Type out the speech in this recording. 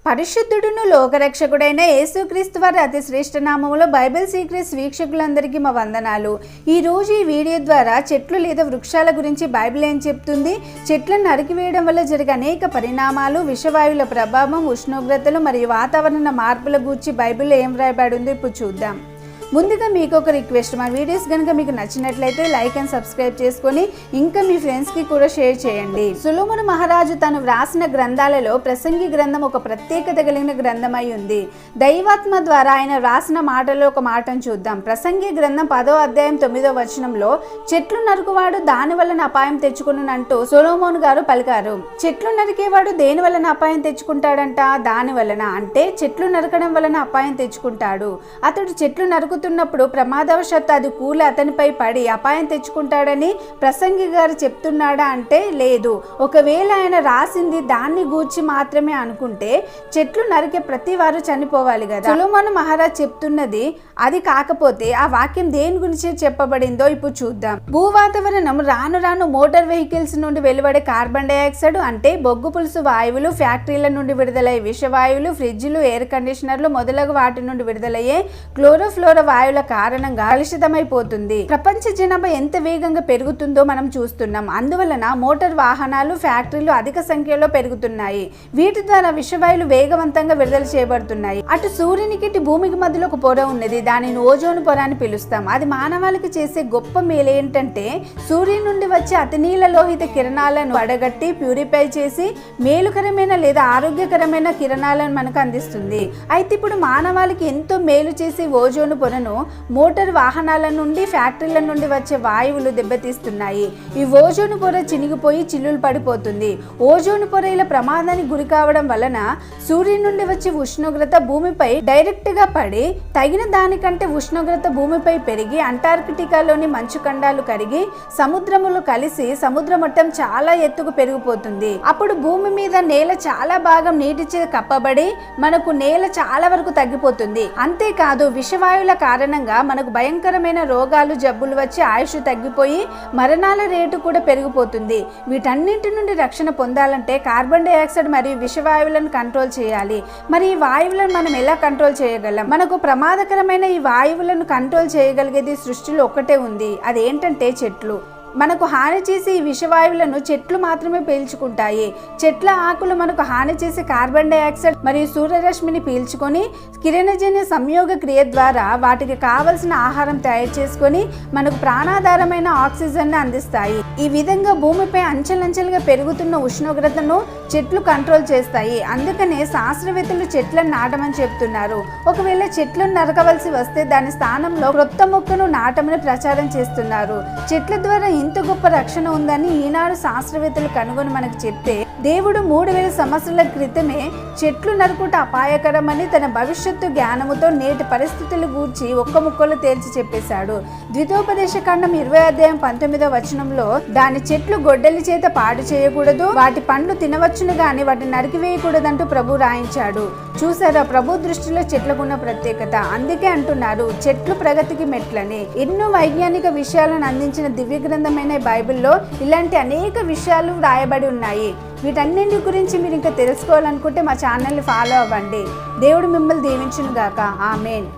పరిశుద్ధుడును లోకరక్షకుడైన యేసుక్రీస్తు వారి అతి శ్రేష్ఠ నామములో బైబిల్ సీక్రెట్స్ వీక్షకులందరికీ మా వందనాలు. ఈరోజు ఈ వీడియో ద్వారా చెట్లు లేదా వృక్షాల గురించి బైబిల్ ఏం చెప్తుంది, చెట్లను నరికివేయడం వల్ల జరిగే అనేక పరిణామాలు, విషవాయువుల ప్రభావం, ఉష్ణోగ్రతలు మరియు వాతావరణ మార్పుల గురించి బైబిల్లో ఏం రాయబడి ఉందో ఇప్పుడు చూద్దాం. ముందుగా మీకు ఒక రిక్వెస్ట్, మా వీడియోస్ కనుక మీకు నచ్చినట్లయితే లైక్ అండ్ సబ్స్క్రైబ్ చేసుకొని ఇంకా మీ ఫ్రెండ్స్కి కూడా షేర్ చేయండి. సొలొమోను మహారాజు తను వ్రాసిన గ్రంథాలలో ప్రసంగి గ్రంథం ఒక ప్రత్యేకత కలిగిన గ్రంథం అయి ఉంది. దైవాత్మ ద్వారా ఆయన వ్రాసిన మాటలో ఒక మాటను చూద్దాం. ప్రసంగి గ్రంథం 10వ అధ్యాయం 9వ వచనంలో చెట్లు నరుకువాడు దాని వలన అపాయం తెచ్చుకునంటూ సొలొమోను గారు పలికారు. చెట్లు నరికేవాడు దేని వలన అపాయం తెచ్చుకుంటాడంట? దాని వలన, అంటే చెట్లు నరకడం వలన అపాయం తెచ్చుకుంటాడు. అతడు చెట్లు నరుకుతున్నప్పుడు ప్రమాదవశాత్తు అది కూలి అతనిపై పడి అపాయం తెచ్చుకుంటాడని ప్రసంగి గారు చెప్తున్నాడా అంటే లేదు. ఒకవేళ ఆయన రాసింది దాన్ని గూర్చి మాత్రమే అనుకుంటే చెట్లు నరికే ప్రతి వారు చనిపోవాలి కదా. సొలొమోను మహారాజ్ చెప్తున్నది అది కాకపోతే ఆ వాక్యం దేని గురించి చెప్పబడిందో ఇప్పుడు చూద్దాం. భూ వాతావరణం రాను రాను మోటార్ వెహికల్స్ నుండి వెలువడే కార్బన్ డైఆక్సైడ్ అంటే బొగ్గు పులుసు వాయువులు, ఫ్యాక్టరీల నుండి విడుదలయ్యే విషవాయువులు, ఫ్రిడ్జ్లు, ఎయిర్ కండిషనర్లు మొదలగు వాటి నుండి విడుదలయ్యే క్లోరోఫ్లోరో వాయువుల కారణంగా కలుషితమైపోతుంది. ప్రపంచ జనాభా ఎంత వేగంగా పెరుగుతుందో మనం చూస్తున్నాం. అందువలన మోటార్ వాహనాలు, ఫ్యాక్టరీలు అధిక సంఖ్యలో పెరుగుతున్నాయి. వీటి ద్వారా విషవాయువులు వేగవంతంగా విడుదల చేయబడుతున్నాయి. అటు సూర్యునికి ఇటు భూమికి మధ్యలో ఒక పొర ఉన్నది, దానిని ఓజోన్ పొర అని పిలుస్తాం. అది మానవాళికి చేసే గొప్ప మేలు ఏంటంటే సూర్యుని నుండి వచ్చే అతినీల లోహిత కిరణాలను వడగట్టి ప్యూరిఫై చేసి మేలుకరమైన లేదా ఆరోగ్యకరమైన కిరణాలను మనకు అందిస్తుంది. అయితే ఇప్పుడు మానవాళికి ఎంతో మేలు చేసే ఓజోన్ పొరను మోటార్ వాహనాల నుండి, ఫ్యాక్టరీల నుండి వచ్చే వాయువులు దెబ్బతీస్తున్నాయి. ఈ ఓజోన్ పొర చినిగిపోయి చిల్లులు పడిపోతుంది. ఓజోన్ పొర ఇలా ప్రమాదానికి గురి కావడం వలన సూర్యుని నుండి వచ్చే ఉష్ణోగ్రత భూమిపై డైరెక్ట్ గా పడి తగిన దానికంటే ఉష్ణోగ్రత భూమిపై పెరిగి అంటార్కిటికాలోని మంచు ఖండాలు కరిగి సముద్రములు కలిసి సముద్ర మట్టం చాలా ఎత్తుకు పెరిగిపోతుంది. అప్పుడు భూమి మీద నేల చాలా భాగం నీటిచే కప్పబడి మనకు నేల చాలా వరకు తగ్గిపోతుంది. అంతేకాదు విషవాయువుల కారణంగా మనకు భయంకరమైన రోగాలు, జబ్బులు వచ్చి ఆయుష్ తగ్గిపోయి మరణాల రేటు కూడా పెరిగిపోతుంది. వీటన్నింటి నుండి రక్షణ పొందాలంటే కార్బన్ డైఆక్సైడ్ మరియు విషవాయువులను కంట్రోల్ చేయాలి. మరి ఈ వాయువులను మనం ఎలా కంట్రోల్ చేయగలం? మనకు ప్రమాదకరమైన ఈ వాయువులను కంట్రోల్ చేయగలిగేది సృష్టిలో ఒక్కటే ఉంది, అదేంటంటే చెట్లు. మనకు హాని చేసే ఈ విషవాయువులను చెట్లు మాత్రమే పీల్చుకుంటాయి. చెట్ల ఆకులు మనకు హాని చేసే కార్బన్ డైఆక్సైడ్ మరియు సూర్యరశ్మిని పీల్చుకొని కిరణజన్య సంయోగ క్రియ ద్వారా వాటికి కావలసిన ఆహారం తయారు చేసుకొని మనకు ప్రాణాధారమైన ఆక్సిజన్ అందిస్తాయి. ఈ విధంగా భూమిపై అంచెలంచెలుగా పెరుగుతున్న ఉష్ణోగ్రతను చెట్లు కంట్రోల్ చేస్తాయి. అందుకనే శాస్త్రవేత్తలు చెట్లను నాటమని చెప్తున్నారు. ఒకవేళ చెట్లను నరకవలసి వస్తే దాని స్థానంలో క్రొత్త మొక్కను నాటమని ప్రచారం చేస్తున్నారు. చెట్ల ద్వారా ఇంత గొప్ప రక్షణ ఉందని ఈనాడు శాస్త్రవేత్తలు కనుగొని మనకు చెప్తే దేవుడు 3000 సంవత్సరాల క్రితమే చెట్లు నరుకుట అపాయకరమని తన భవిష్యత్తు జ్ఞానముతో నేటి పరిస్థితుల గూర్చి ఒక్క ముక్కలో తేల్చి చెప్పేశాడు. ద్వితోపదేశ కాండం 20వ అధ్యాయం 19వ వచనంలో దాని చెట్లు గొడ్డలి చేత పాడు చేయకూడదు, వాటి పండ్లు తినవచ్చును గాని వాటిని నరికివేయకూడదంటూ ప్రభు రాయించాడు. చూసారా ప్రభు దృష్టిలో చెట్లకున్న ప్రత్యేకత. అందుకే అంటున్నారు చెట్లు ప్రగతికి మెట్లని. ఎన్నో వైజ్ఞానిక విషయాలను అందించిన దివ్య గ్రంథమైన బైబిల్లో ఇలాంటి అనేక విషయాలు రాయబడి ఉన్నాయి. వీటన్నింటి గురించి మీరు ఇంకా తెలుసుకోవాలనుకుంటే మా ఛానల్ని ఫాలో అవ్వండి. దేవుడు మిమ్మల్ని దీవించును గాక. ఆమేన్.